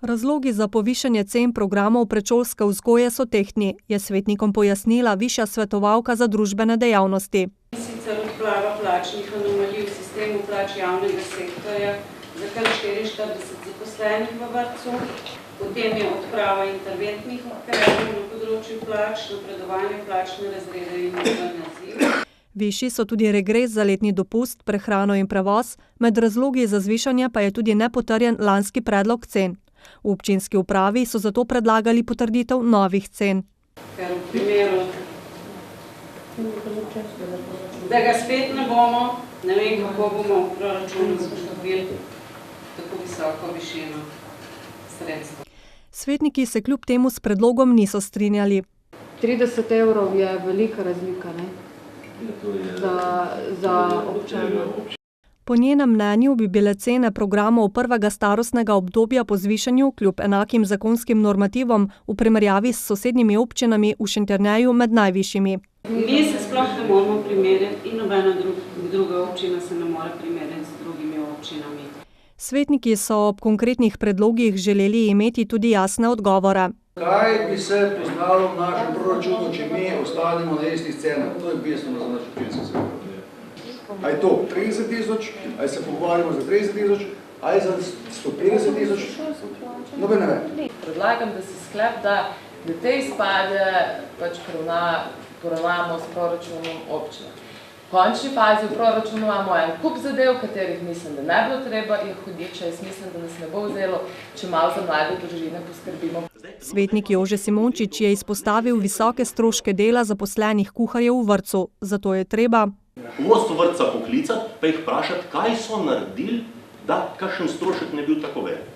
Razlogi za povišanje cen programov predšolske vzgoje so tehtni, je svetnikom pojasnila višja svetovalka za družbene dejavnosti. Sicer odprava plačnih anomalij v sistemu plač javnega sektorja za kar 44 zaposlenih v vrtcu, potem je odprava interventnih ukrepov na področju plač, napredovanje plačne razrede in naziv. Višji so tudi regres za letni dopust, prehrano in prevoz, med razlogi za zvišanje pa je tudi nepotrjen lanski predlog cen. V občinski upravi so zato predlagali potrditev novih cen. Ker v primeru, da ga spet ne bomo, ne vem, kako bomo v proračunu zagotovili tako visoko višino sredstev. Svetniki se kljub temu s predlogom niso strinjali. 30 evrov je velika razlika, ne? Za občane. Po njenem mnenju bi bile cene programov prvega starostnega obdobja po zvišanju kljub enakim zakonskim normativom v primerjavi s sosednjimi občinami v Šentjerneju med najvišjimi. Mi se sploh ne moramo primerjati in nobena druga občina se ne more primerjati z drugimi občinami. Svetniki so ob konkretnih predlogih želeli imeti tudi jasne odgovore. Kaj bi se poznalo v našem proračunu, če mi ostanemo na istih cenah? To je bistveno za naš občinski sektor. A je to 30 tisoč, ali se pogovarjamo za 30 tisoč, ali za 150 tisoč? Noben ne ve. Predlagam, da se sklep, da te izpade pač poravnamo s proračunom občine. V končni fazi v proračunu imamo en kup zadev, katerih mislim, da ne bilo treba jih hudiča. Jaz mislim, da nas ne bo vzelo, če malo za mlade družine poskrbimo. Svetnik Jože Simončič je izpostavil visoke stroške dela zaposlenih kuharjev v vrtcu, zato je treba vodstvo vrtca poklicati, pa jih vprašati, kaj so naredili, da kakšen strošek ne bil tako velik.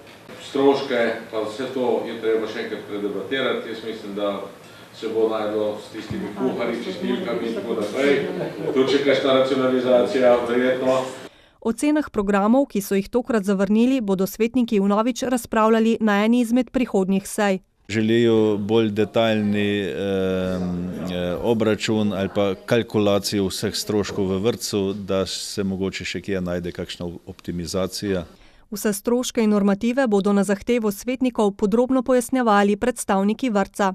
Stroške, pa vse to je treba še enkrat predebatirati. Jaz mislim, da se bo najdlo s tistimi kuharji, čistilkami in tako naprej. Tu če kakšna racionalizacija, verjetno. O cenah programov, ki so jih tokrat zavrnili, bodo svetniki vnovič razpravljali na eni izmed prihodnjih sej. Želijo bolj detaljni obračun ali pa kalkulacijo vseh stroškov v vrtcu, da se mogoče še kje najde kakšna optimizacija. Vse stroške in normative bodo na zahtevo svetnikov podrobno pojasnjevali predstavniki vrtca.